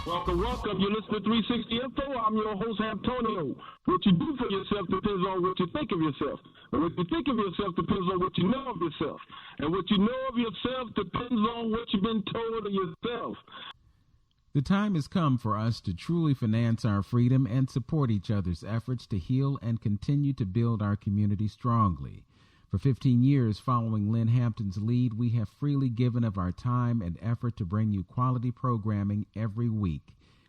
Welcome, welcome. You're listening to 360 Info. I'm your host, Antonio. What you do for yourself depends on what you think of yourself. And what you think of yourself depends on what you know of yourself. And what you know of yourself depends on what you've been told of yourself. The time has come for us to truly finance our freedom and support each other's efforts to heal and continue to build our community strongly. For 15 years following Lynn Hampton's lead, we have freely given of our time and effort to bring you quality programming every week.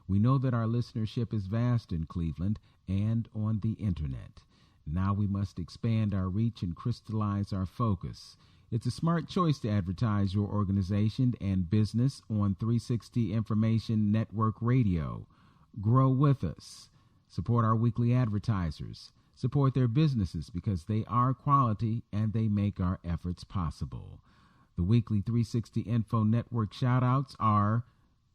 We know that our listenership is vast in Cleveland and on the internet. Now we must expand our reach and crystallize our focus. It's a smart choice to advertise your organization and business on 360 Information Network Radio. Grow with us. Support our weekly advertisers. Support their businesses because they are quality and they make our efforts possible. The weekly 360 Info Network shout-outs are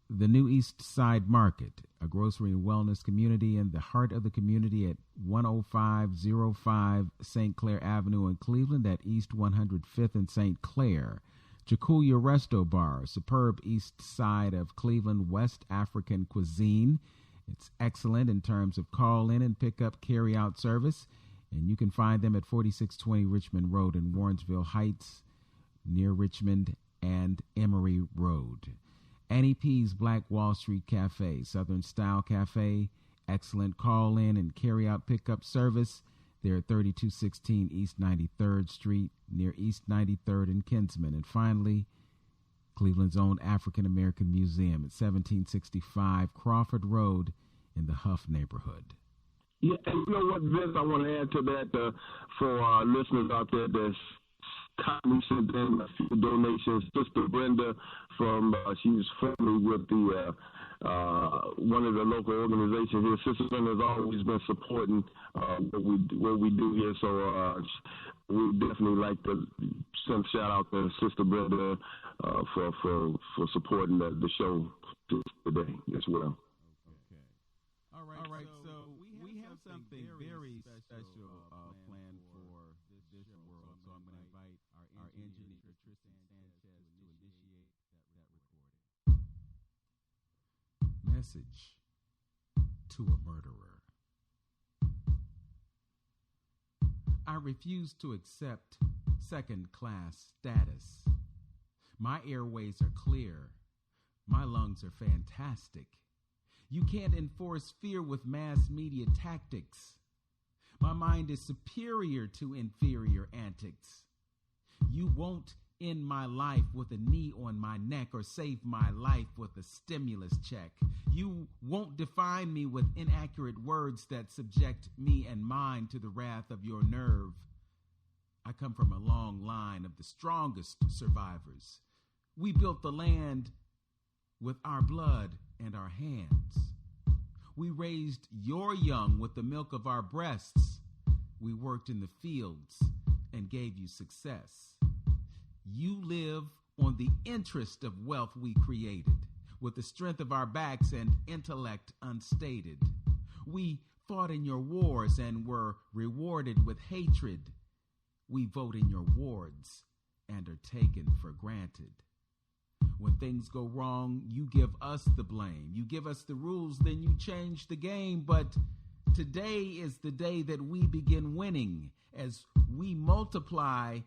the New East Side Market, a grocery and wellness community in the heart of the community at 10505 St. Clair Avenue in Cleveland at East 105th and St. Clair. Jacuya Resto Bar, superb east side of Cleveland, West African cuisine. It's excellent in terms of call-in and pick-up carry-out service, and you can find them at 4620 Richmond Road in Warrensville Heights, near Richmond and Emory Road. Annie P's Black Wall Street Cafe, Southern Style Cafe, excellent call-in and carry-out pickup service. They're at 3216 East 93rd Street, near East 93rd and Kinsman. And finally, Cleveland's own African American Museum at 1765 Crawford Road in the Huff neighborhood. Yeah, and you know what, Vince, I want to add to that for our listeners out there that's kindly sent in a few donations. Sister Brenda from, she's friendly with the one of the local organizations here. Sister Brenda has always been supporting what we do here, so we definitely like to send a shout out to Sister Brenda for supporting the show today as well. Okay. All right. So we have something very special planned for this world. So I'm going to invite our engineer Tristan Sanchez to initiate that recording. Message to a murderer. I refuse to accept second-class status. My airways are clear. My lungs are fantastic. You can't enforce fear with mass media tactics. My mind is superior to inferior antics. You won't end my life with a knee on my neck or save my life with a stimulus check. You won't define me with inaccurate words that subject me and mine to the wrath of your nerve. I come from a long line of the strongest survivors. We built the land with our blood and our hands. We raised your young with the milk of our breasts. We worked in the fields and gave you success. You live on the interest of wealth we created, with the strength of our backs and intellect unstated. We fought in your wars and were rewarded with hatred. We vote in your wards and are taken for granted. When things go wrong, you give us the blame. You give us the rules, then you change the game. But today is the day that we begin winning. As we multiply,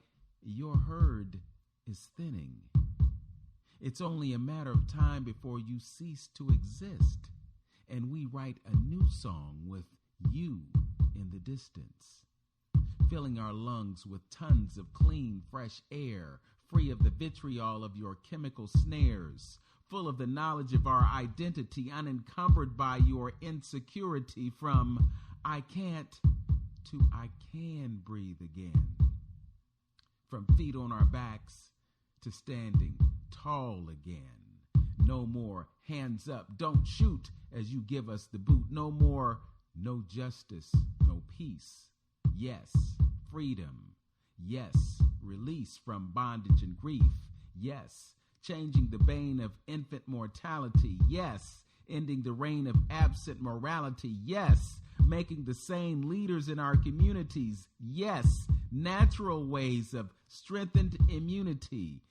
your herd is thinning. It's only a matter of time before you cease to exist, and we write a new song with you in the distance, filling our lungs with tons of clean, fresh air, free of the vitriol of your chemical snares, full of the knowledge of our identity, unencumbered by your insecurity, from I can't to I can breathe again. From feet on our backs to standing tall again. No more hands up, don't shoot as you give us the boot. No more no justice, no peace. Yes, freedom. Yes, release from bondage and grief. Yes, changing the bane of infant mortality. Yes, ending the reign of absent morality. Yes, making the sane leaders in our communities. Yes, natural ways of strengthened immunity.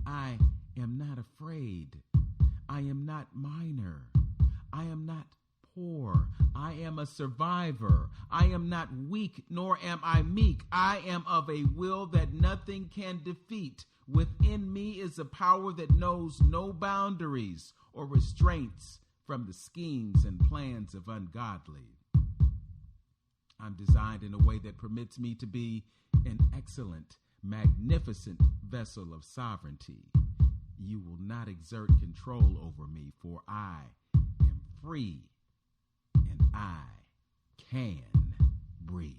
I am not afraid. I am not minor. I am not poor. I am a survivor. I am not weak, nor am I meek. I am of a will that nothing can defeat. Within me is a power that knows no boundaries or restraints from the schemes and plans of ungodly. I'm designed in a way that permits me to be an excellent, magnificent vessel of sovereignty. You will not exert control over me, for I am free and I can breathe.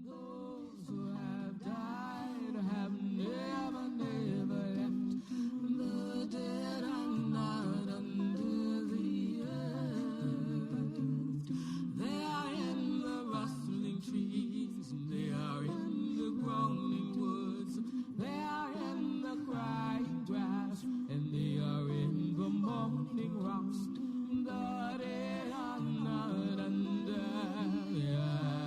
Those who have died have never, never left. The dead are not under the earth. They are in the rustling trees, they are in the groaning woods, they are in the crying grass, and they are in the moaning rocks. The dead are not under the earth.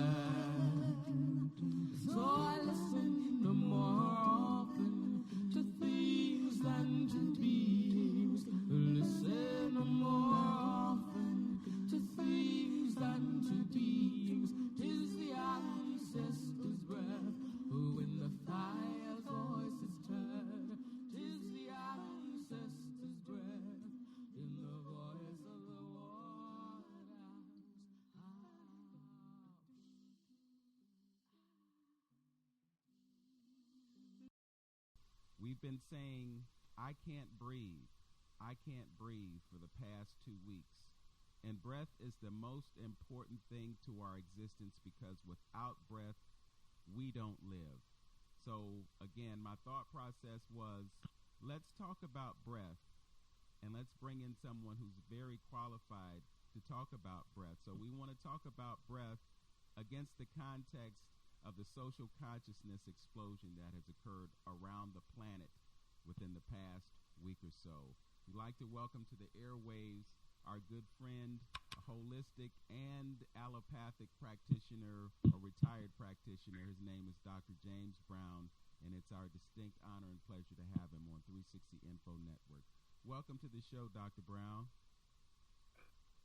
So I listen no more often to things than to beings. Listen no more often to things than to beings. 'Tis the ancestors' breath when the fire's voice is heard. 'Tis the ancestors' breath in the voice of the waters. We've been saying, I can't breathe for the past 2 weeks. And breath is the most important thing to our existence because without breath, we don't live. So again, my thought process was, let's talk about breath and let's bring in someone who's very qualified to talk about breath. So we want to talk about breath against the context of the social consciousness explosion that has occurred around the planet within the past week or so. We'd like to welcome to the airwaves our good friend, a holistic and allopathic practitioner, a retired practitioner. His name is Dr. James Brown, and it's our distinct honor and pleasure to have him on 360 Info Network. Welcome to the show, Dr. Brown.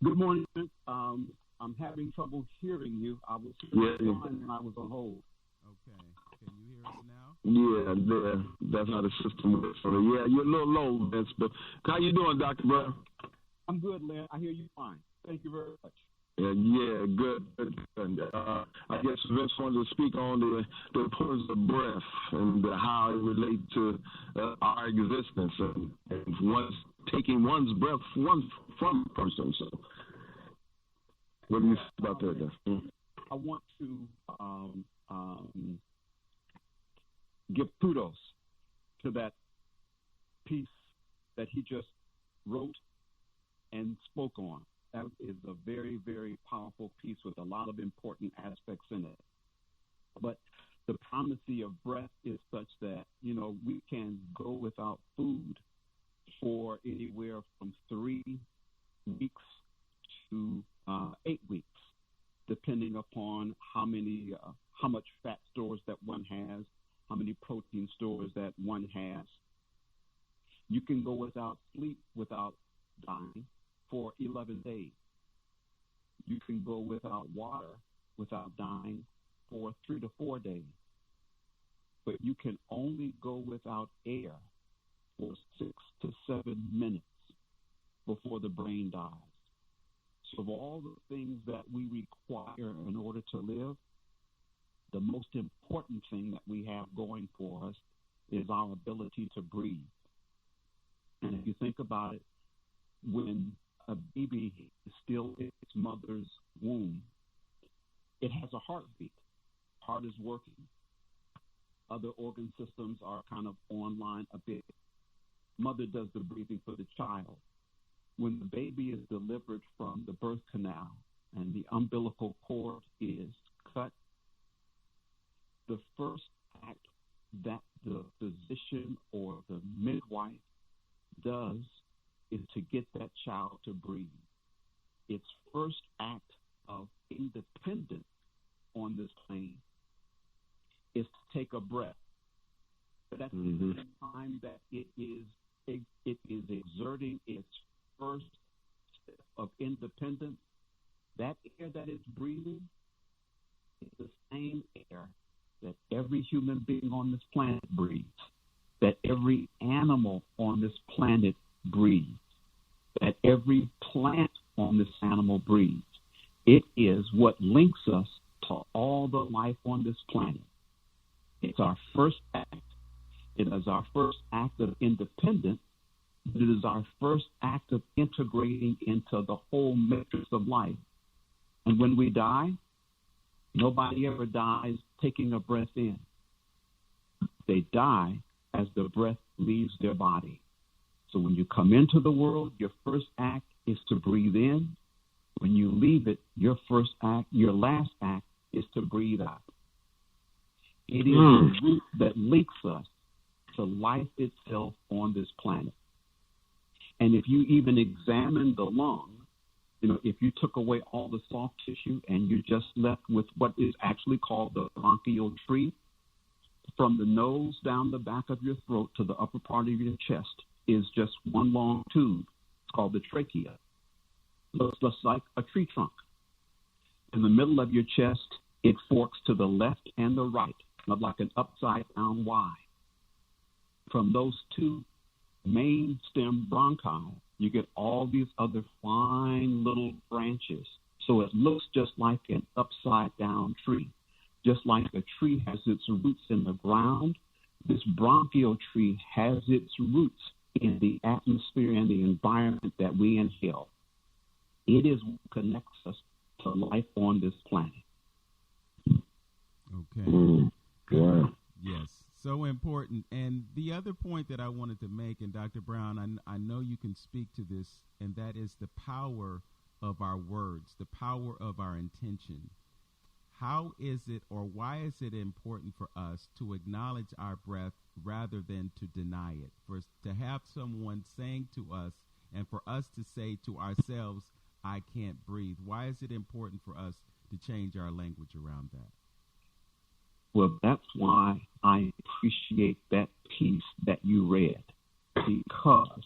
Good morning. I'm having trouble hearing you. I was on and I was on hold. Okay. Can you hear us now? Yeah, that's how the system works. So, yeah, you're a little low, Vince, but how you doing, Dr. Brown? I'm good, Len. I hear you fine. Thank you very much. Yeah, good. I guess Vince wanted to speak on the importance of breath and how it relates to our existence and taking one's breath from a person. So, what do you think about that? I want to give kudos to that piece that he just wrote and spoke on. That is a very, very powerful piece with a lot of important aspects in it. But the primacy of breath is such that, we can go without food for anywhere from 3 weeks to 8 weeks, depending upon how much fat stores that one has, how many protein stores that one has. You can go without sleep, without dying, for 11 days. You can go without water, without dying, for 3 to 4 days. But you can only go without air for 6 to 7 minutes before the brain dies. So of all the things that we require in order to live, the most important thing that we have going for us is our ability to breathe. And if you think about it, when a baby is still in its mother's womb, it has a heartbeat. Heart is working. Other organ systems are kind of online a bit. Mother does the breathing for the child. When the baby is delivered from the birth canal and the umbilical cord is cut, the first act that the physician or the midwife does is to get that child to breathe. Its first act of independence on this plane is to take a breath. But at the same time that it is exerting its first step of independence, that air that it's breathing is the same air that every human being on this planet breathes, that every animal on this planet breathes, that every plant on this animal breathes. It is what links us to all the life on this planet. It's our first act. It is our first act of independence. It is our first act of integrating into the whole matrix of life. And when we die, nobody ever dies taking a breath in. They die as the breath leaves their body. So when you come into the world, your first act is to breathe in. When you leave it, your last act is to breathe out. It is the root that links us to life itself on this planet. And if you even examine the lung, if you took away all the soft tissue and you just left with what is actually called the bronchial tree, from the nose down the back of your throat to the upper part of your chest is just one long tube. It's called the trachea. Looks just like a tree trunk. In the middle of your chest, it forks to the left and the right, like an upside-down Y. From those two main stem bronchi, you get all these other fine little branches. So it looks just like an upside-down tree. Just like a tree has its roots in the ground, this bronchial tree has its roots in the atmosphere and the environment that we inhale. It is what connects us to life on this planet. Okay. Yeah. Yes, so important. And the other point that I wanted to make, and Dr. Brown, I know you can speak to this, and that is the power of our words, the power of our intention. How is it, or why is it important for us to acknowledge our breath rather than to deny it? For to have someone saying to us, and for us to say to ourselves, I can't breathe. Why is it important for us to change our language around that? Well, that's why I appreciate that piece that you read, because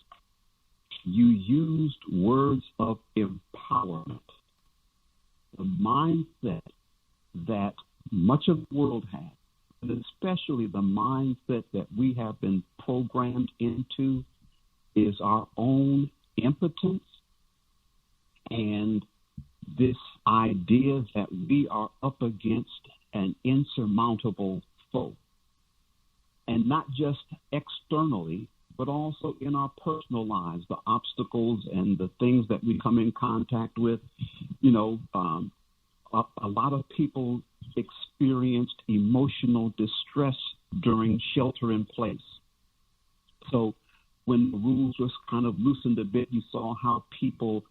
you used words of empowerment. The mindset that much of the world has, and especially the mindset that we have been programmed into, is our own impotence and this idea that we are up against an insurmountable foe. And not just externally, but also in our personal lives, the obstacles and the things that we come in contact with. A lot of people experienced emotional distress during shelter in place. So when the rules was kind of loosened a bit, you saw how people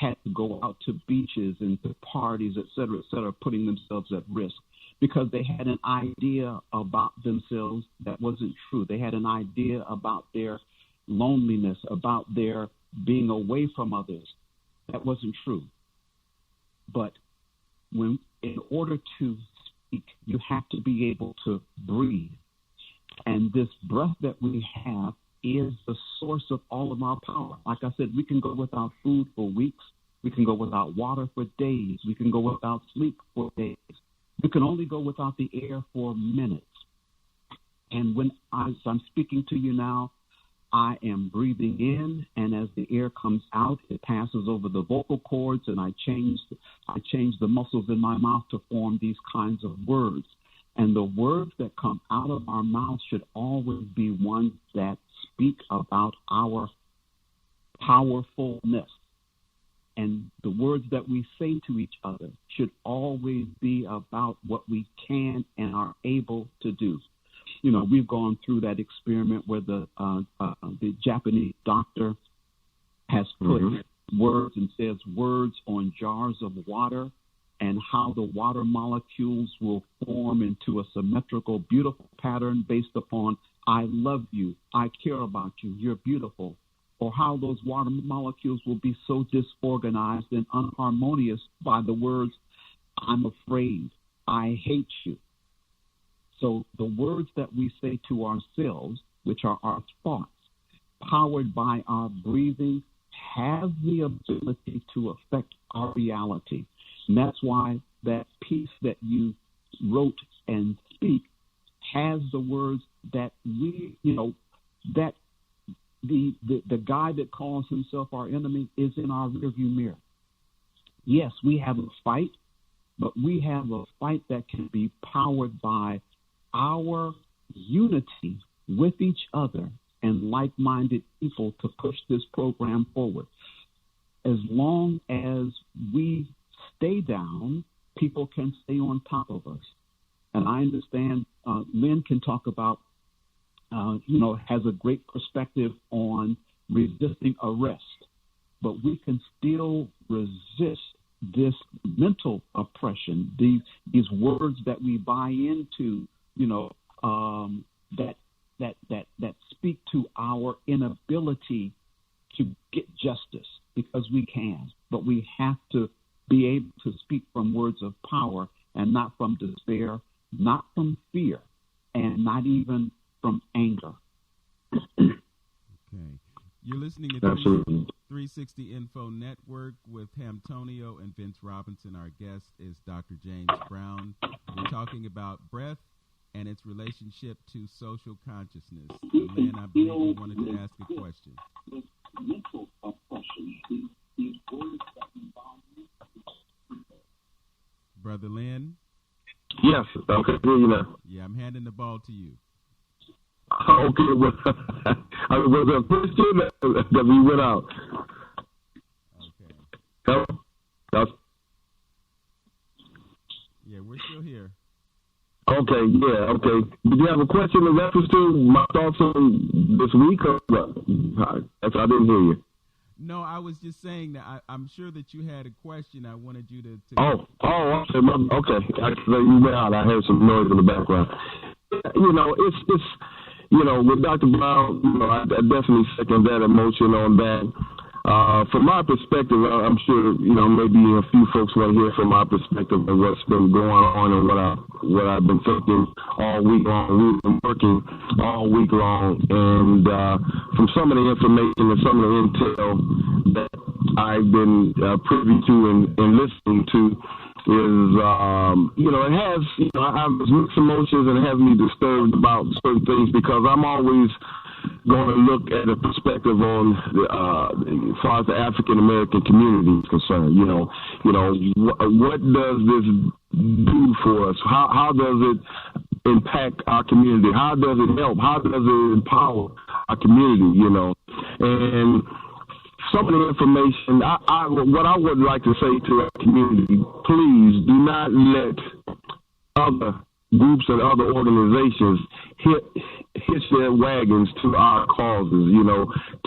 had to go out to beaches and to parties, et cetera, putting themselves at risk because they had an idea about themselves that wasn't true. They had an idea about their loneliness, about their being away from others. That wasn't true. But in order to speak, you have to be able to breathe. And this breath that we have is the source of all of our power. Like I said, we can go without food for weeks. We can go without water for days. We can go without sleep for days. We can only go without the air for minutes. And as I'm speaking to you now, I am breathing in, and as the air comes out, it passes over the vocal cords, and I change the muscles in my mouth to form these kinds of words. And the words that come out of our mouth should always be ones that speak about our powerfulness. And the words that we say to each other should always be about what we can and are able to do. We've gone through that experiment where the Japanese doctor has put words and says words on jars of water and how the water molecules will form into a symmetrical, beautiful pattern based upon I love you, I care about you, you're beautiful, or how those water molecules will be so disorganized and unharmonious by the words I'm afraid, I hate you. So the words that we say to ourselves, which are our thoughts, powered by our breathing, has the ability to affect our reality. And that's why that piece that you wrote and speak has the words that we, that the guy that calls himself our enemy is in our rearview mirror. Yes, we have a fight, but we have a fight that can be powered by our unity with each other and like-minded people to push this program forward. As long as we stay down, people can stay on top of us. And I understand Lynn can talk about, has a great perspective on resisting arrest, but we can still resist this mental oppression, these words that we buy into, that speak to our inability to get justice, because we can, but we have to be able to speak from words of power and not from despair, not from fear, and not even from anger. Okay. You're listening to Absolutely. 360 Info Network with Hamtonio and Vince Robinson. Our guest is Dr. James Brown. We're talking about breath and its relationship to social consciousness. Lynn, I believe you wanted to ask a question. Mental oppression, these words that we buy. Brother Lynn? Yes, okay, Yeah, I'm handing the ball to you. Okay, well, was the question that we went out? Okay. That's, yeah, we're still here. okay, yeah, okay. Did you have a question in reference to my thoughts on this week? Or what? I didn't hear you. No, I was just saying that I'm sure that you had a question. I wanted you to Okay. Actually, you went out. I heard some noise in the background. It's with Dr. Brown, I definitely second that emotion on that. From my perspective, I'm sure, maybe a few folks want to hear from my perspective of what's been going on and what I've been thinking all week long. We've been working all week long, and from some of the information and some of the intel that I've been privy to and listening to is, it has, I have mixed emotions, and it has me disturbed about certain things, because I'm always going to look at a perspective on as far as the African American community is concerned. What does this do for us? How does it impact our community? How does it help? How does it empower our community? And some of the information, what I would like to say to our community, please do not let other groups and other organizations hitch their wagons to our causes,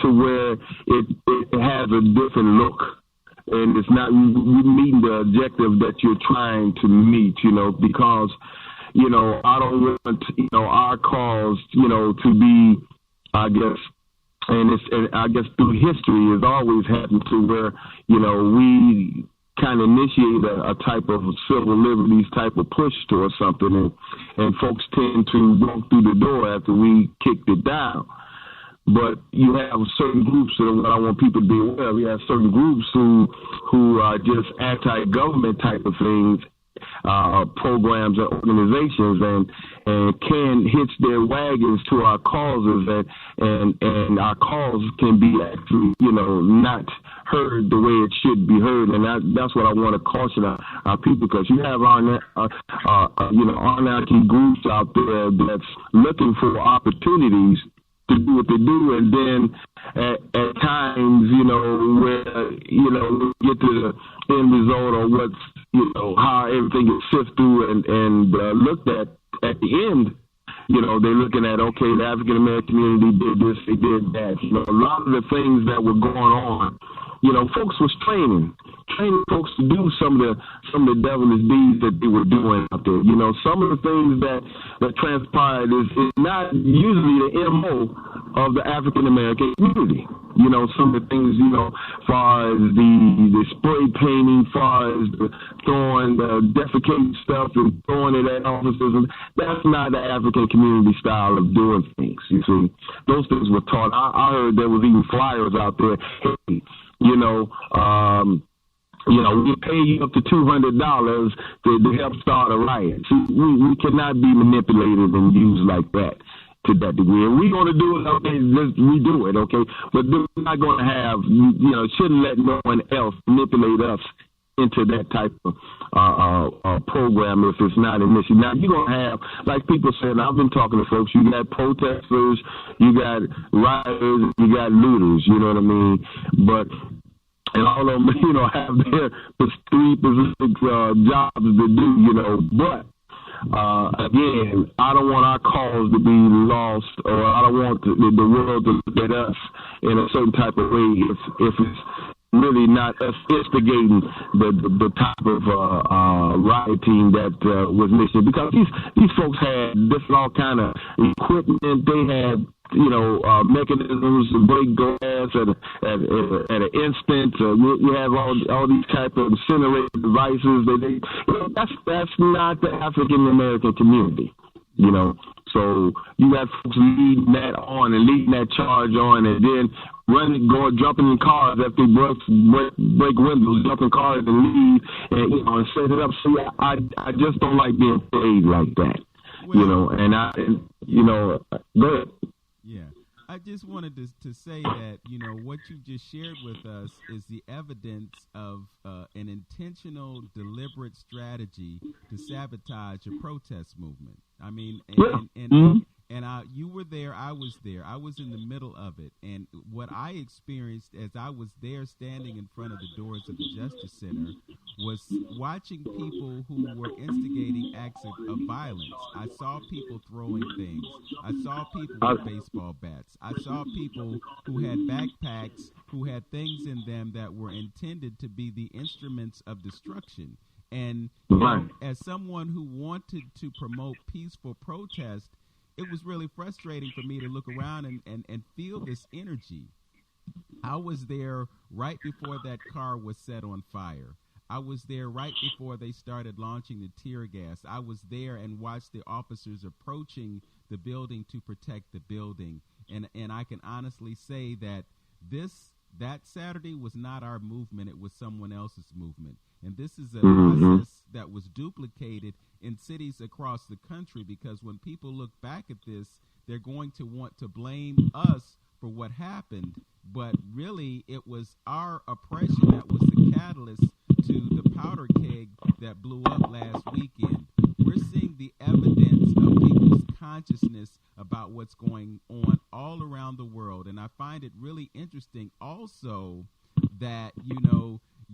to where it has a different look, and it's not meeting the objective that you're trying to meet, because, I don't want, our cause, to be, I guess, and I guess through history has always happened to where, we kind of initiate a type of civil liberties type of push towards something, and folks tend to walk through the door after we kicked it down. But you have certain groups that I want people to be aware of. You have certain groups who are just anti-government type of things, programs and organizations, and can hitch their wagons to our causes, and our cause can be actually, not heard the way it should be heard, and that's what I want to caution our people, because you have anarchy groups out there that's looking for opportunities to do what they do, and then at times, where get to the end result, or what's how everything gets sifted through and looked at the end. They're looking at, okay, the African American community did this, they did that. A lot of the things that were going on, folks was training folks to do some of the devilish deeds that they were doing out there. Some of the things that transpired is not usually the MO of the African American community. Some of the things, far as the spray painting, far as the throwing the defecating stuff and throwing it at officers. And that's not the African community style of doing things. You see, those things were taught. I heard there was even flyers out there. Hey, we pay you up to $200 to help start a riot. See, we cannot be manipulated and used like that to that degree. And we're going to do it, okay, we do it, okay? But we're not going to have, shouldn't let no one else manipulate us into that type of program if it's not an issue. Now, you're going to have, like people said, I've been talking to folks, you got protesters, you got rioters, you got looters, you know what I mean? And all of them, have their three specific jobs to do, but again, I don't want our cause to be lost, or I don't want the world to look at us in a certain type of way if it's really not us instigating the type of rioting that was missing. Because these folks had different all kind of equipment. They had mechanisms to break glass at an instant. You have all these type of incinerated devices. That's not the African American community, So you got folks leading that on and leading that charge on, and then jumping in cars after they break windows, jump in cars and leave, and set it up. See, I just don't like being played like that, go ahead. Yeah. I just wanted to say that, what you just shared with us is the evidence of an intentional, deliberate strategy to sabotage a protest movement. I mean, you were there, I was there. I was in the middle of it. And what I experienced as I was there standing in front of the doors of the Justice Center was watching people who were instigating acts of violence. I saw people throwing things. I saw people with baseball bats. I saw people who had backpacks, who had things in them that were intended to be the instruments of destruction. And as someone who wanted to promote peaceful protest, it was really frustrating for me to look around and feel this energy. I was there right before that car was set on fire. I was there right before they started launching the tear gas. I was there and watched the officers approaching the building to protect the building. And I can honestly say that that Saturday was not our movement. It was someone else's movement. And this is a process that was duplicated in cities across the country, because when people look back at this, they're going to want to blame us for what happened. But really, it was our oppression that was the catalyst to the powder keg that blew up last weekend. We're seeing the evidence of people's consciousness about what's going on all around the world. And I find it really interesting also that,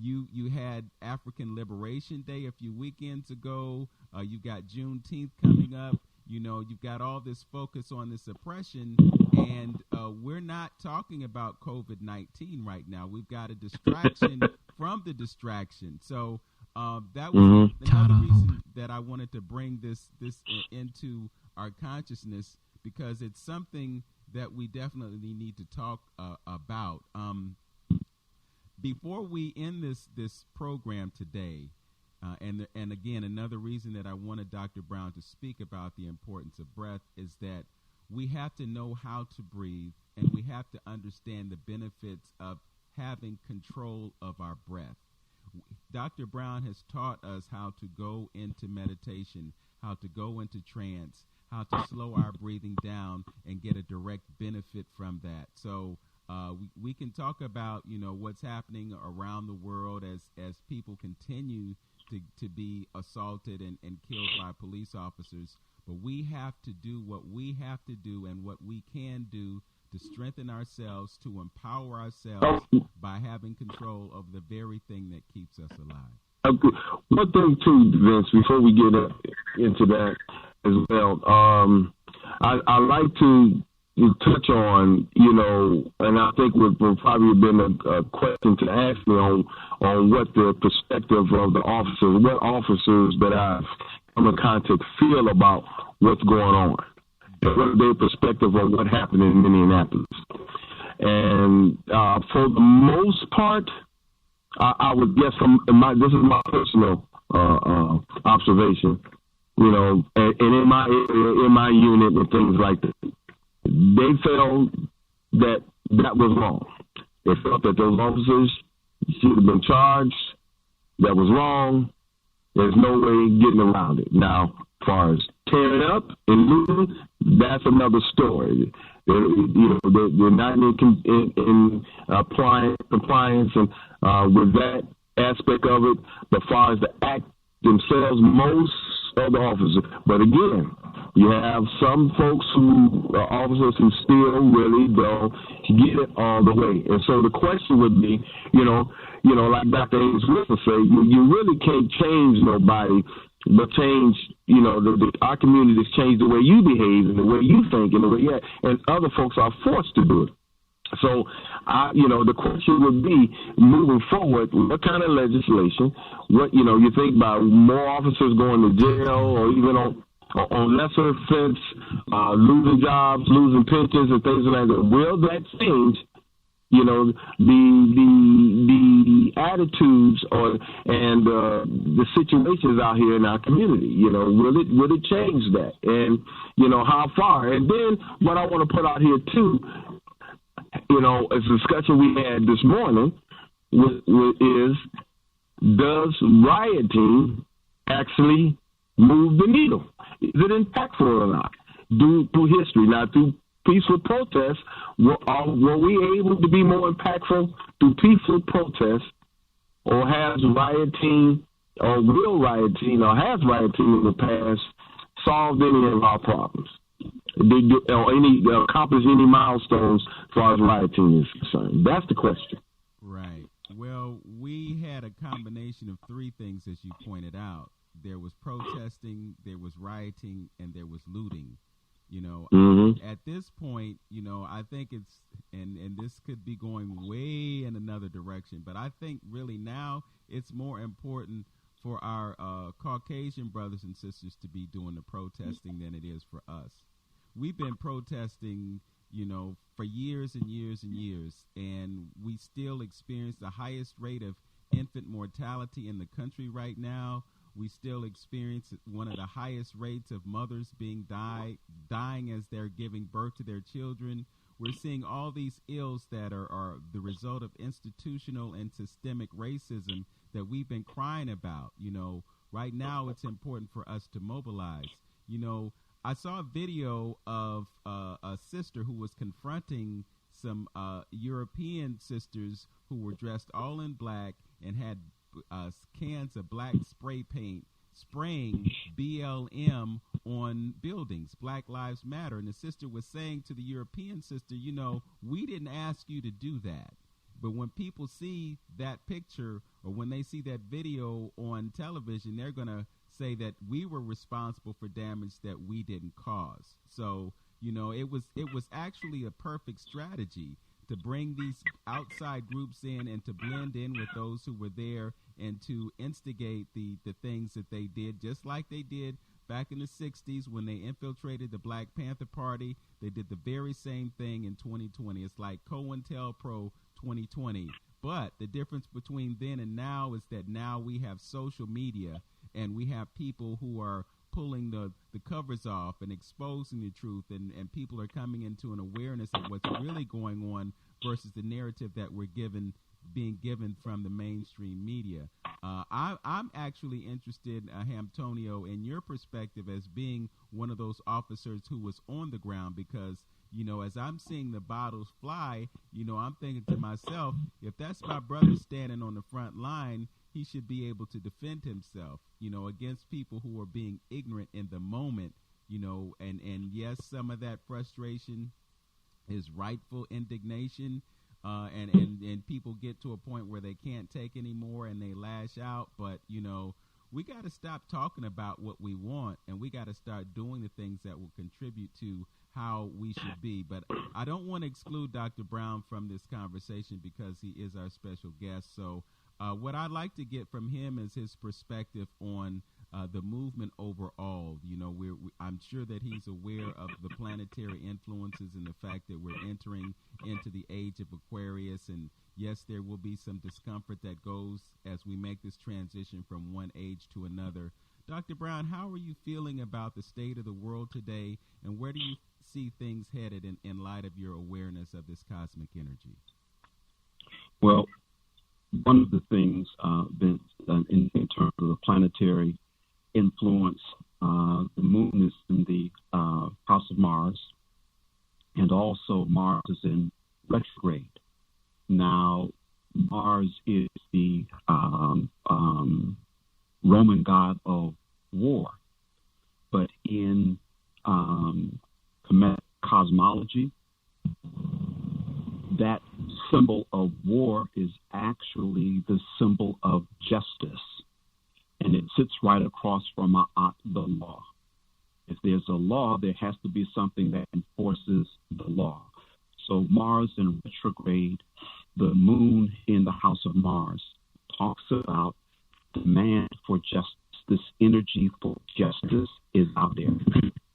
you had African Liberation Day a few weekends ago. You got Juneteenth coming up. You've got all this focus on this oppression, and we're not talking about COVID-19 right now. We've got a distraction from the distraction. So that was another reason that I wanted to bring this into our consciousness, because it's something that we definitely need to talk about. Before we end this program today, and again, another reason that I wanted Dr. Brown to speak about the importance of breath is that we have to know how to breathe, and we have to understand the benefits of having control of our breath. Dr. Brown has taught us how to go into meditation, how to go into trance, how to slow our breathing down and get a direct benefit from that. So we can talk about, what's happening around the world as people continue to be assaulted and killed by police officers. But we have to do what we have to do and what we can do to strengthen ourselves, to empower ourselves by having control of the very thing that keeps us alive. One thing too, Vince, before we get into that as well, I like to touch on, and I think would probably have been a question to ask me on what the perspective of the officers, what officers that I've come in contact feel about what's going on, and what their perspective on what happened in Minneapolis. And for the most part, I would guess this is my personal observation, you know, and in my area, in my unit and things like that, they felt that was wrong. They felt that those officers should have been charged. That was wrong. There's no way getting around it. Now, as far as tearing up and looting, that's another story. They're not in compliance and with that aspect of it. But as far as the act themselves, most of the officers. But again, you have some folks officers who still really don't get it all the way. And so the question would be, like Dr. Hayes would say, you really can't change nobody, but change, our communities change the way you behave and the way you think and the way and other folks are forced to do it. So, the question would be, moving forward, what kind of legislation, you think about more officers going to jail or even on lesser offense, losing jobs, losing pensions and things like that. Will that change, the attitudes and the situations out here in our community? Will it change that? And, how far? And then what I want to put out here, too, as a discussion we had this morning is, does rioting actually move the needle? Is it impactful or not? Through history, not through peaceful protests, were we able to be more impactful through peaceful protests, or has rioting or has rioting in the past solved any of our problems? Accomplish any milestones as far as rioting is concerned? That's the question. Right. Well, we had a combination of three things, as you pointed out. There was protesting, there was rioting, and there was looting. At this point, I think it's, and this could be going way in another direction, but I think really now it's more important for our Caucasian brothers and sisters to be doing the protesting than it is for us. We've been protesting, for years and years and years, and we still experience the highest rate of infant mortality in the country right now. We still experience one of the highest rates of mothers dying as they're giving birth to their children. We're seeing all these ills that are the result of institutional and systemic racism that we've been crying about. Right now it's important for us to mobilize. I saw a video of a sister who was confronting some European sisters who were dressed all in black and had cans of black spray paint spraying BLM on buildings, Black Lives Matter. And the sister was saying to the European sister, we didn't ask you to do that. But when people see that picture or when they see that video on television, they're going to say that we were responsible for damage that we didn't cause. So, it was actually a perfect strategy to bring these outside groups in and to blend in with those who were there and to instigate the things that they did, just like they did back in the 60s when they infiltrated the Black Panther Party. They did the very same thing in 2020. It's like COINTELPRO 2020. But the difference between then and now is that now we have social media and we have people who are pulling the covers off and exposing the truth, and people are coming into an awareness of what's really going on versus the narrative that we're being given from the mainstream media. I'm actually interested, Hamtonio, in your perspective as being one of those officers who was on the ground, because as I'm seeing the bottles fly, I'm thinking to myself, if that's my brother standing on the front line, he should be able to defend himself, against people who are being ignorant in the moment, and yes, some of that frustration is rightful indignation, and people get to a point where they can't take anymore and they lash out. But, we got to stop talking about what we want, and we got to start doing the things that will contribute to how we should be. But I don't want to exclude Dr. Brown from this conversation because he is our special guest. So what I'd like to get from him is his perspective on the movement overall. You know, I'm sure that he's aware of the planetary influences and the fact that we're entering into the age of Aquarius. And yes, there will be some discomfort that goes as we make this transition from one age to another. Dr. Brown, how are you feeling about the state of the world today, and where do you see things headed in light of your awareness of this cosmic energy? Well, one of the things, Vince, in terms of the planetary influence, the moon is in the house of Mars, and also Mars is in retrograde. Now, Mars is the Roman god of war, but in cosmology, that symbol of war is actually the symbol of justice, and it sits right across from the law. If there's a law, there has to be something that enforces the law. So Mars in retrograde, the moon in the house of Mars, talks about demand for justice. This energy for justice is out there.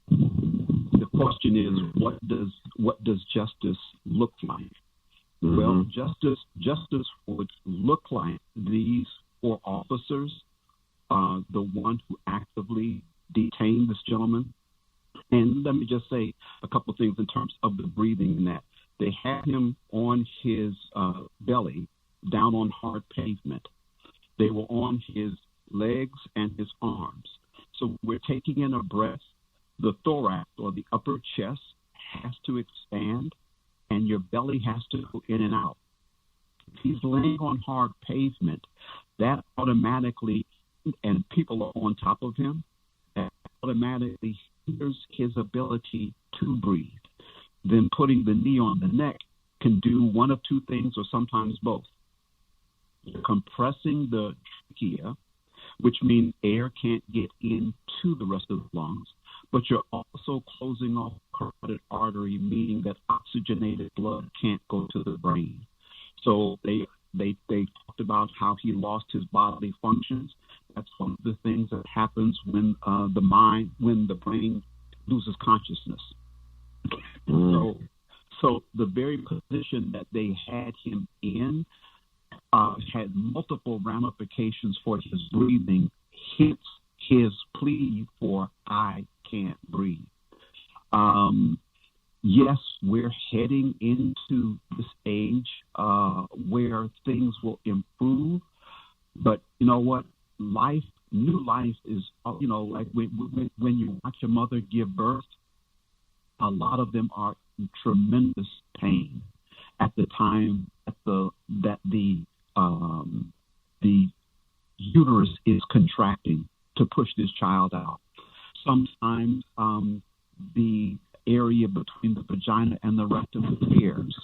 The question is, what does justice look like? Mm-hmm. Well, justice would look like these 4 officers, the one who actively detained this gentleman. And let me just say a couple of things in terms of the breathing in that. They had him on his belly, down on hard pavement. They were on his legs and his arms. So we're taking in a breath. The thorax, or the upper chest, has to expand, and your belly has to go in and out. If he's laying on hard pavement, that automatically, and people are on top of him, that automatically hinders his ability to breathe. Then putting the knee on the neck can do one of 2 things, or sometimes both. You're compressing the trachea, which means air can't get into the rest of the lungs, but you're also closing off carotid artery, meaning that oxygenated blood can't go to the brain. So they talked about how he lost his bodily functions. That's one of the things that happens when the brain loses consciousness. So the very position that they had him in had multiple ramifications for his breathing, hence his plea for I can't breathe. Yes, we're heading into this age where things will improve, but you know what? New life is, like when you watch a mother give birth, a lot of them are in tremendous pain at the time that the uterus is contracting to push this child out. Sometimes the area between the vagina and the rectum tears.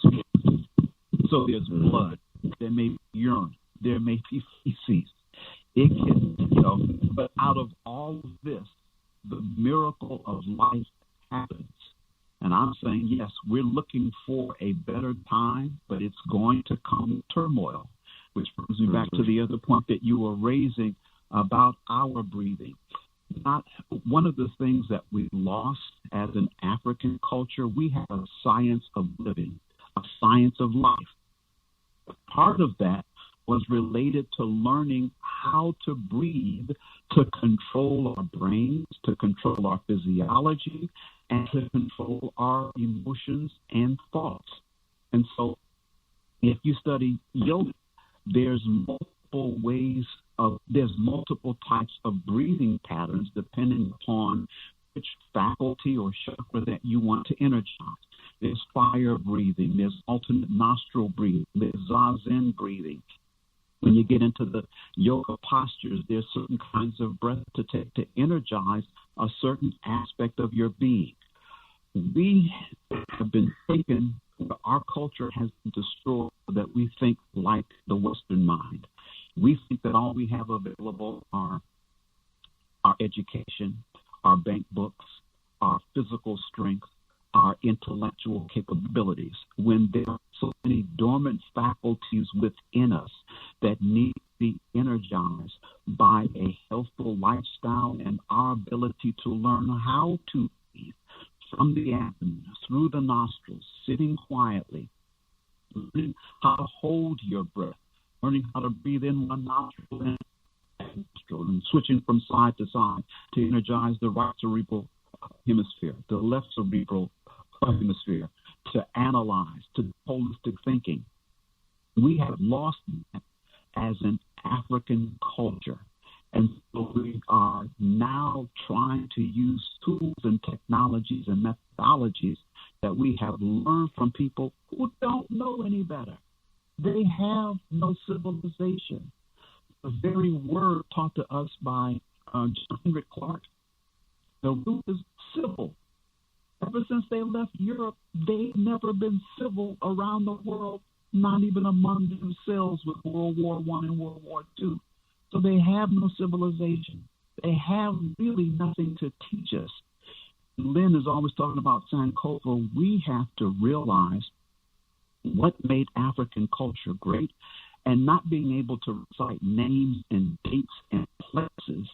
So there's blood, there may be urine, there may be feces. It can, but out of all of this, the miracle of life happens. And I'm saying, yes, we're looking for a better time, but it's going to come with turmoil, which brings me back to the other point that you were raising about our breathing. Not one of the things that we lost as an African culture, we have a science of living, a science of life. Part of that was related to learning how to breathe, to control our brains, to control our physiology, and to control our emotions and thoughts. And so if you study yoga, there's multiple types of breathing patterns depending upon which faculty or chakra that you want to energize. There's fire breathing, there's alternate nostril breathing, there's zazen breathing. When you get into the yoga postures, there's certain kinds of breath to take to energize a certain aspect of your being. We have been taken, our culture has been destroyed so that we think like the Western mind. We think that all we have available are our education, our bank books, our physical strength, our intellectual capabilities, when there are so many dormant faculties within us that need to be energized by a healthful lifestyle and our ability to learn how to breathe from the abdomen, through the nostrils, sitting quietly, learning how to hold your breath, learning how to breathe in one nostril and switching from side to side to energize the right cerebral hemisphere, the left cerebral hemisphere, to analyze, to holistic thinking. We have lost that as an African culture. And so we are now trying to use tools and technologies and methodologies that we have learned from people who don't know any better. They have no civilization. The very word taught to us by John Henrik Clarke, the root is civil. Ever since they left Europe, they've never been civil around the world, not even among themselves with World War I and World War II. So they have no civilization. They have really nothing to teach us. Lynn is always talking about Sankofa. We have to realize what made African culture great, and not being able to recite names and dates and places,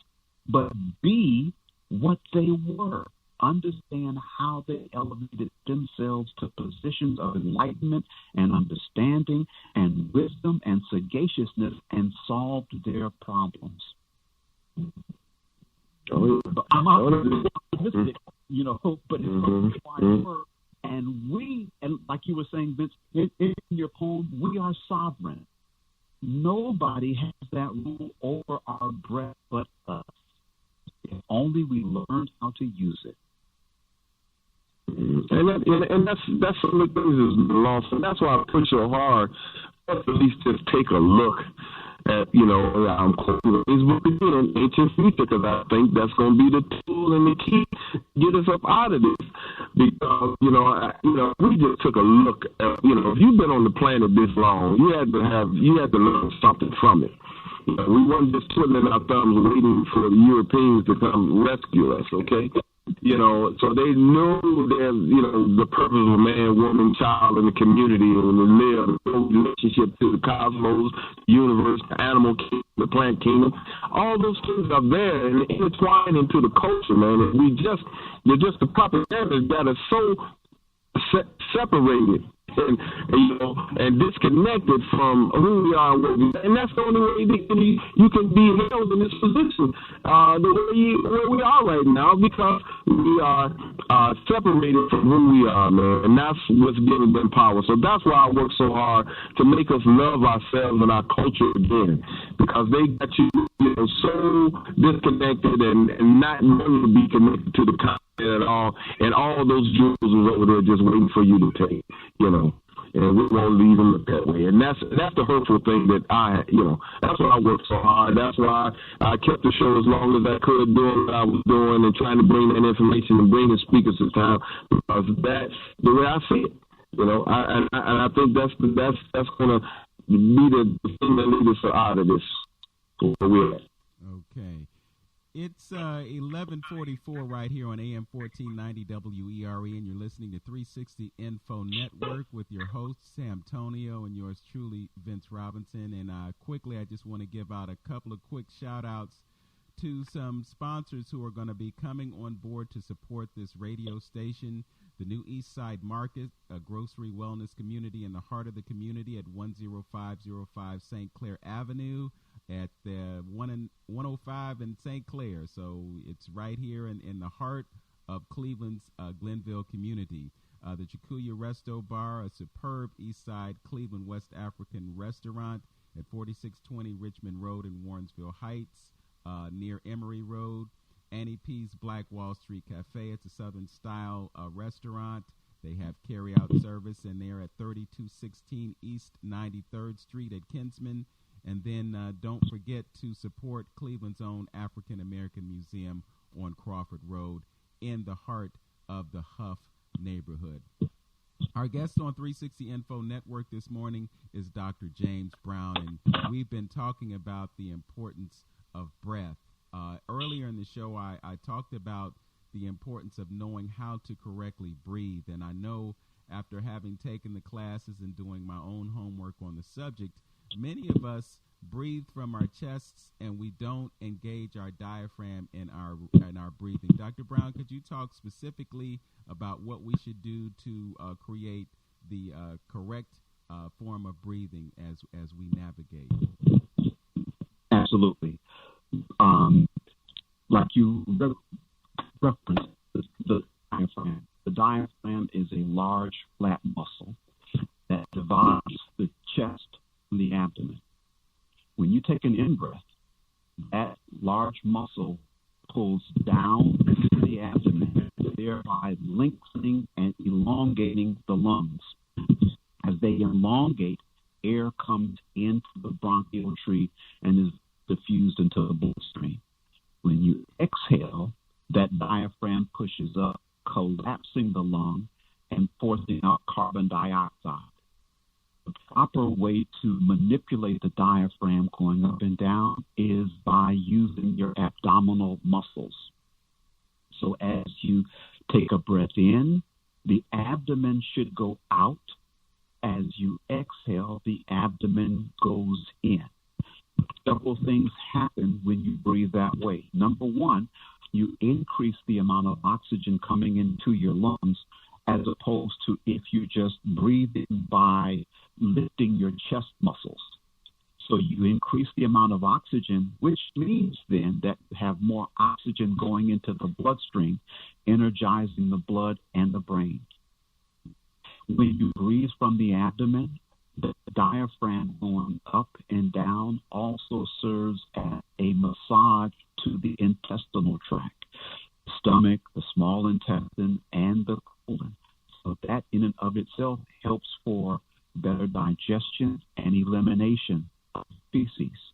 but be what they were. Understand how they elevated themselves to positions of enlightenment and understanding and wisdom and sagaciousness and solved their problems. I'm optimistic, but it's hard work. And like you were saying, Vince, in your poem, we are sovereign. Nobody has that rule over our breath but us. If only we learned how to use it. And that's some of the things that's lost. And that's why I push so hard. Let's at least just take a look at, I'm quoting Facebook again, ancient future, because I think that's going to be the tool and the key to get us up out of this. Because, we just took a look at, if you've been on the planet this long, you had to learn something from it. We weren't just twiddling our thumbs waiting for the Europeans to come rescue us, okay? So they knew there's, the purpose of a man, woman, child in the community and to live in relationship to the cosmos, the universe, the animal kingdom, the plant kingdom. All those things are there and intertwined into the culture, man. And the propaganda got us so separated and disconnected from who we are and that's the only way you can be held in this position where we are right now, because we are separated from who we are, man, and that's what's giving them power. So that's why I work so hard to make us love ourselves and our culture again, because they got you so disconnected and not wanting to be connected to the continent at all, and all those jewels was over there just waiting for you to take, and we won't leave them that way. And that's the hurtful thing that that's why I worked so hard. That's why I kept the show as long as I could, doing what I was doing and trying to bring that information and bring the speakers to town, because that's the way I see it. And I think that's going to be the thing that leads us out of this where we're at. Okay. It's 11:44 right here on AM 1490 WERE, and you're listening to 360 Info Network with your host, Sam Tonio, and yours truly, Vince Robinson. And quickly, I just want to give out a couple of quick shout-outs to some sponsors who are going to be coming on board to support this radio station. The new East Side Market, a grocery wellness community in the heart of the community at 10505 St. Clair Avenue, at the 105 in St. Clair. So it's right here in the heart of Cleveland's Glenville community. The Chicuya Resto Bar, a superb East Side Cleveland West African restaurant at 4620 Richmond Road in Warrensville Heights, near Emory Road. Annie P's Black Wall Street Cafe. It's a Southern style restaurant. They have carry-out service, and they're at 3216 East 93rd Street at Kinsman. And then don't forget to support Cleveland's own African American Museum on Crawford Road in the heart of the Huff neighborhood. Our guest on 360 Info Network this morning is Dr. James Brown, and we've been talking about the importance of breath. Earlier in the show, I talked about the importance of knowing how to correctly breathe, and I know after having taken the classes and doing my own homework on the subject, many of us breathe from our chests and we don't engage our diaphragm in our breathing. Dr. Brown, could you talk specifically about what we should do to create the correct form of breathing as we navigate? Absolutely. Like you referenced, the diaphragm. The diaphragm is a large, flat muscle that divides the chest from the abdomen. When you take an in-breath, that large muscle pulls down into the abdomen, thereby lengthening and elongating the lungs. As they elongate, air comes into the bronchial tree and is diffused into the bloodstream. When you exhale, that diaphragm pushes up, collapsing the lung and forcing out carbon dioxide. The proper way to manipulate the diaphragm going up and down is by using your abdominal muscles. So as you take a breath in, the abdomen should go out. As you exhale, the abdomen goes in. Several things happen when you breathe that way. Number one, you increase the amount of oxygen coming into your lungs, as opposed to if you just breathe in by lifting your chest muscles. So you increase the amount of oxygen, which means then that you have more oxygen going into the bloodstream, energizing the blood and the brain. When you breathe from the abdomen, the diaphragm going up and down also serves as a massage to the intestinal tract, the stomach, the small intestine, and the colon. So that in and of itself helps for better digestion and elimination of feces.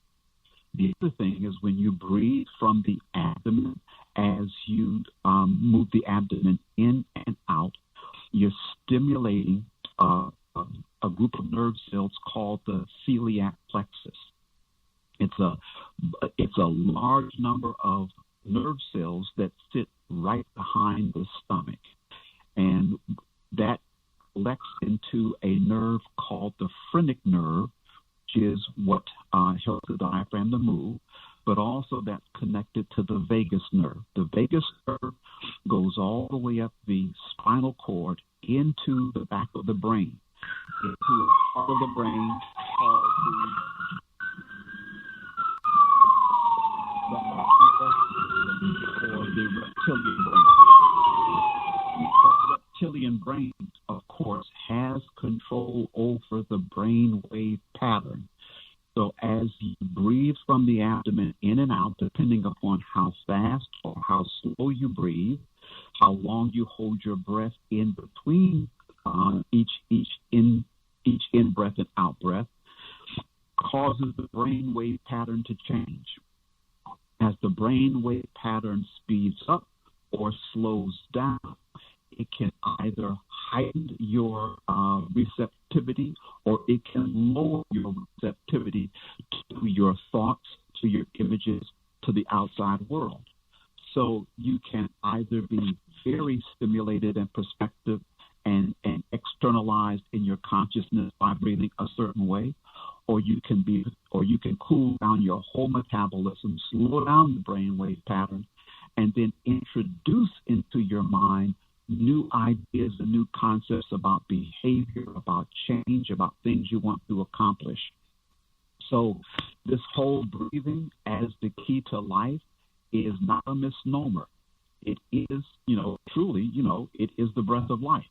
The other thing is when you breathe from the abdomen, as you move the abdomen in and out, you're stimulating a group of nerve cells called the celiac plexus. It's a large number of nerve cells that sit right behind the stomach, and that collects into a nerve called the phrenic nerve, which is what helps the diaphragm to move, but also that's connected to the vagus nerve. The vagus nerve goes all the way up the spinal cord into the back of the brain, into a part of the brain called the reptilian brain. The reptilian brain, of course, has control over the brain wave pattern. So as you breathe from the abdomen in and out, depending upon how fast or how slow you breathe, how long you hold your breath in between each in-breath and out-breath, causes the brain wave pattern to change. As the brain wave pattern speeds up or slows down, it can either heighten your receptivity or it can lower your receptivity to your thoughts, to your images, to the outside world. So you can either be very stimulated and perspective and externalized in your consciousness by breathing a certain way, or you can cool down your whole metabolism, slow down the brainwave pattern, and then introduce into your mind new ideas and new concepts about behavior, about change, about things you want to accomplish. So this whole breathing as the key to life is not a misnomer. It is, truly, it is the breath of life.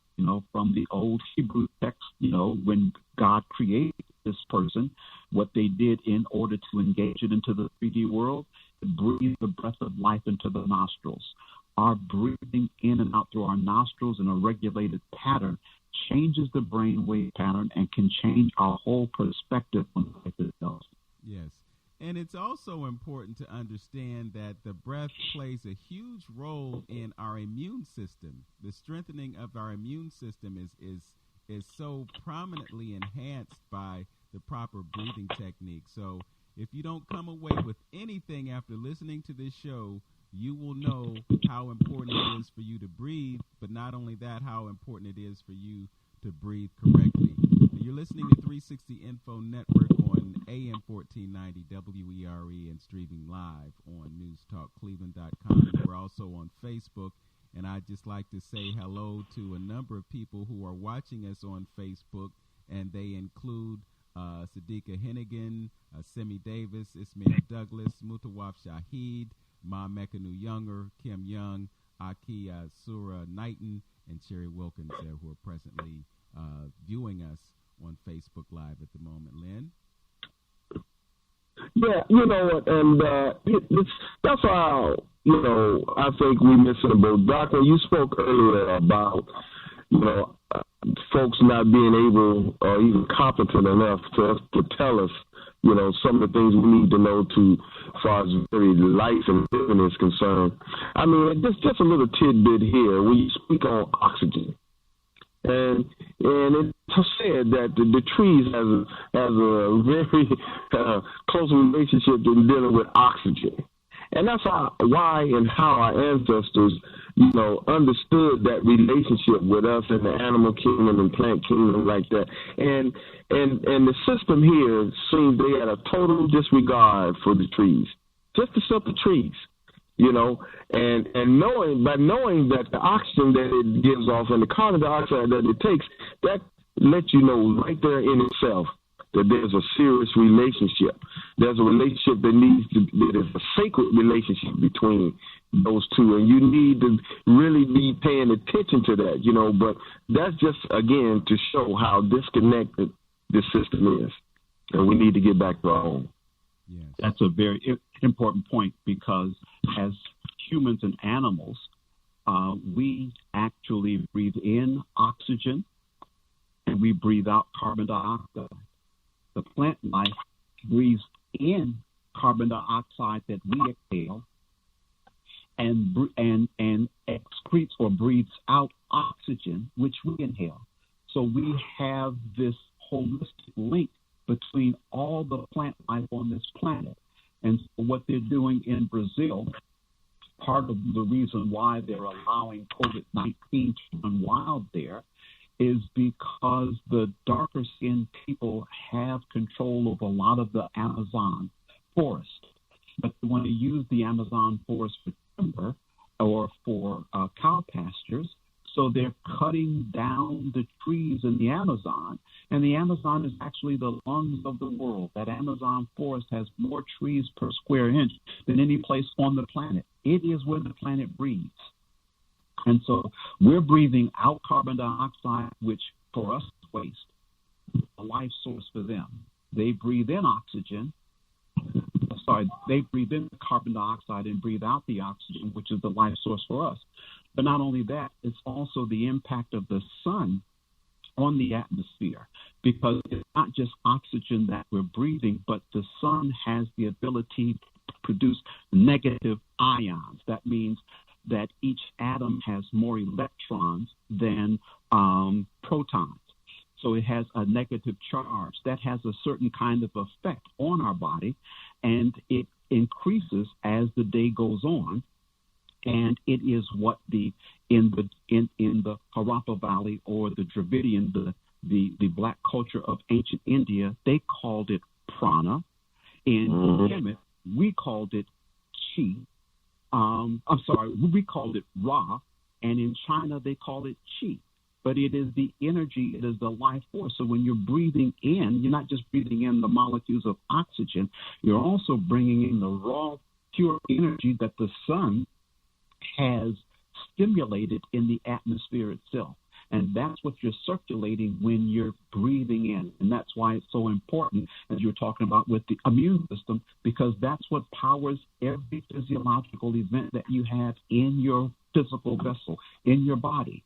From the old Hebrew text, when God created this person, what they did in order to engage it into the 3D world, breathe the breath of life into the nostrils. Our breathing in and out through our nostrils in a regulated pattern changes the brain wave pattern and can change our whole perspective on life itself. Yes. And it's also important to understand that the breath plays a huge role in our immune system. The strengthening of our immune system is so prominently enhanced by the proper breathing technique. So if you don't come away with anything after listening to this show, you will know how important it is for you to breathe, but not only that, how important it is for you to breathe correctly. You're listening to 360 Info Network on AM 1490 WERE and streaming live on newstalkcleveland.com. We're also on Facebook, and I'd just like to say hello to a number of people who are watching us on Facebook, and they include Sadiqa Hennigan, Simi Davis, Ismail Douglas, Mutawaf Shahid, Ma Mekanu Younger, Kim Young, Aki Sura Knighton, and Sherry Wilkins who are presently viewing us on Facebook Live at the moment. Lynn? Yeah, you know what, and that's how, you know, I think we miss it about. Doctor, you spoke earlier about, you know, folks not being able or even competent enough to tell us, you know, some of the things we need to know to, as far as very life and living is concerned. I mean, just a little tidbit here. When you speak on oxygen, and it's said that the trees has a very close relationship in dealing with oxygen. And that's why and how our ancestors, you know, understood that relationship with us in the animal kingdom and plant kingdom like that. And the system here seems they had a total disregard for the trees, just the simple trees, you know, and knowing that the oxygen that it gives off and the carbon dioxide that it takes, that lets you know right there in itself that there's a serious relationship. There's a relationship that is a sacred relationship between those two, and you need to really be paying attention to that, you know. But that's just, again, to show how disconnected this system is, and we need to get back to our home. Yes. That's a very important point, because as humans and animals, we actually breathe in oxygen and we breathe out carbon dioxide. The plant life breathes in carbon dioxide that we exhale and excretes or breathes out oxygen, which we inhale. So we have this holistic link between all the plant life on this planet. And so what they're doing in Brazil, part of the reason why they're allowing COVID-19 to run wild there, is because the darker skinned people have control of a lot of the Amazon forest. But they want to use the Amazon forest for timber or for cow pastures. So they're cutting down the trees in the Amazon. And the Amazon is actually the lungs of the world. That Amazon forest has more trees per square inch than any place on the planet. It is where the planet breathes. And so we're breathing out carbon dioxide, which for us is waste, a life source for them. They breathe in oxygen. They breathe in the carbon dioxide and breathe out the oxygen, which is the life source for us. But not only that, it's also the impact of the sun on the atmosphere, because it's not just oxygen that we're breathing, but the sun has the ability to produce negative ions. That means that each atom has more electrons than protons. So it has a negative charge. That has a certain kind of effect on our body, and it increases as the day goes on. And it is what in the Harappa Valley or the Dravidian, the black culture of ancient India, they called it prana. In Kemet, we called it chi. We called it Ra, and in China they call it Qi. But it is the energy, it is the life force. So when you're breathing in, you're not just breathing in the molecules of oxygen, you're also bringing in the raw, pure energy that the sun has stimulated in the atmosphere itself. And that's what you're circulating when you're breathing in. And that's why it's so important, as you're talking about with the immune system, because that's what powers every physiological event that you have in your physical vessel, in your body.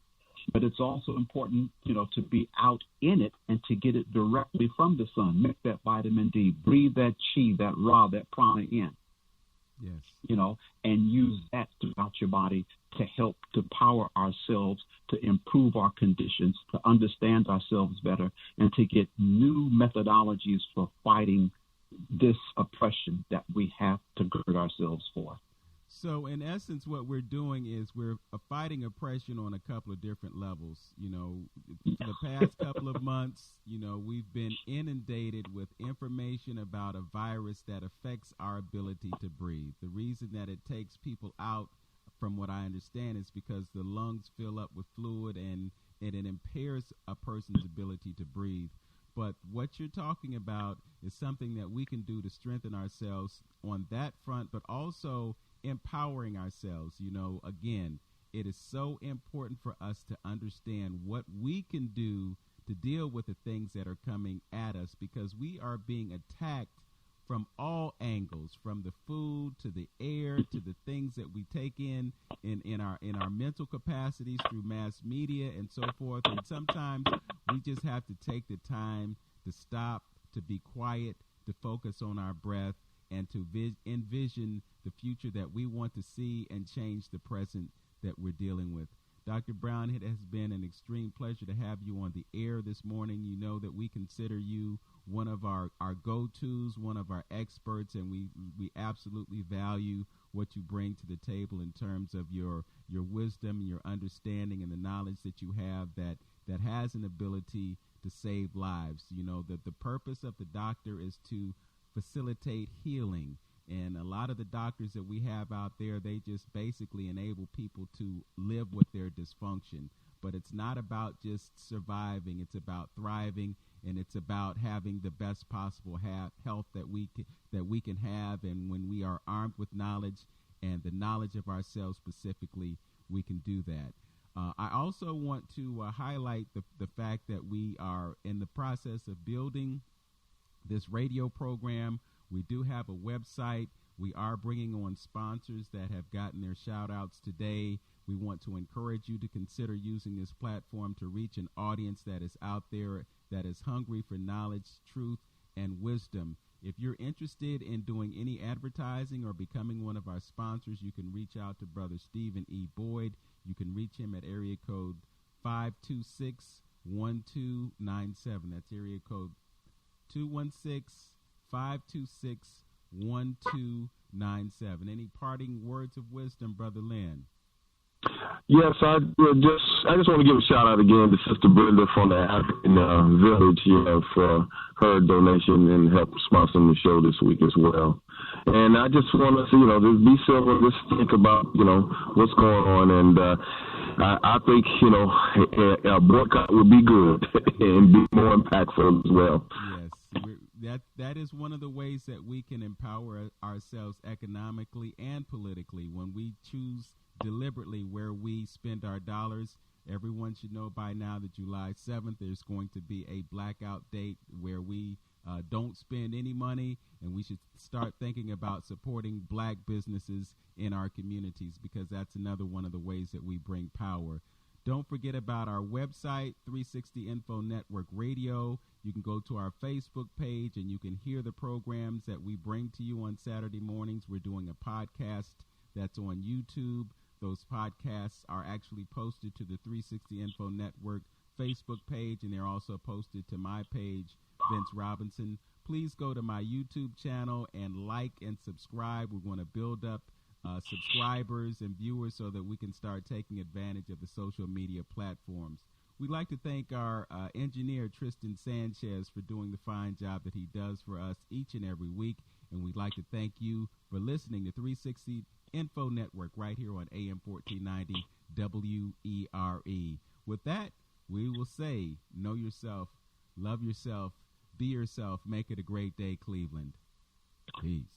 But it's also important, to be out in it and to get it directly from the sun. Make that vitamin D, breathe that chi, that ra, that prana in. Yes. And use that throughout your body to help to power ourselves, to improve our conditions, to understand ourselves better, and to get new methodologies for fighting this oppression that we have to gird ourselves for. So in essence, what we're doing is we're fighting oppression on a couple of different levels. You know, for the past couple of months, you know, we've been inundated with information about a virus that affects our ability to breathe. The reason that it takes people out, from what I understand, is because the lungs fill up with fluid and it impairs a person's ability to breathe. But what you're talking about is something that we can do to strengthen ourselves on that front, but also empowering ourselves. You know, again, it is so important for us to understand what we can do to deal with the things that are coming at us, because we are being attacked from all angles, from the food to the air to the things that we take in our mental capacities through mass media and so forth. And sometimes we just have to take the time to stop, to be quiet, to focus on our breath, and to envision the future that we want to see and change the present that we're dealing with. Dr. Brown, it has been an extreme pleasure to have you on the air this morning. You know that we consider you one of our go-tos, one of our experts, and we absolutely value what you bring to the table in terms of your wisdom, your understanding, and the knowledge that you have that has an ability to save lives. You know that the purpose of the doctor is to facilitate healing. And a lot of the doctors that we have out there, they just basically enable people to live with their dysfunction. But it's not about just surviving. It's about thriving, and it's about having the best possible health that we can have. And when we are armed with knowledge and the knowledge of ourselves specifically, we can do that. I also want to highlight the fact that we are in the process of building this radio program. We do have a website. We are bringing on sponsors that have gotten their shout outs today. We want to encourage you to consider using this platform to reach an audience that is out there that is hungry for knowledge, truth, and wisdom. If you're interested in doing any advertising or becoming one of our sponsors, you can reach out to Brother Stephen E. Boyd. You can reach him at area code 526-1297. That's area code 216-526-1297. Any parting words of wisdom, Brother Lynn? Yes, I just want to give a shout out again to Sister Brenda from the African Village, for her donation and help sponsoring the show this week as well. And I just want to, just be civil, just think about, what's going on. And I think, a boycott would be good and be more impactful as well. Yes, that is one of the ways that we can empower ourselves economically and politically when we choose deliberately where we spend our dollars. Everyone should know by now that July 7th there's going to be a blackout date where we don't spend any money, and we should start thinking about supporting black businesses in our communities, because that's another one of the ways that we bring power. Don't forget about our website, 360 Info Network Radio. You can go to our Facebook page and you can hear the programs that we bring to you on Saturday mornings. We're doing a podcast that's on YouTube. Those podcasts are actually posted to the 360 Info Network Facebook page, and they're also posted to my page, Vince Robinson. Please go to my YouTube channel and like and subscribe. We're going to build up subscribers and viewers so that we can start taking advantage of the social media platforms. We'd like to thank our engineer, Tristan Sanchez, for doing the fine job that he does for us each and every week. And we'd like to thank you for listening to 360 Info Network right here on AM 1490 WERE. With that, we will say, know yourself, love yourself, be yourself, make it a great day, Cleveland. Peace.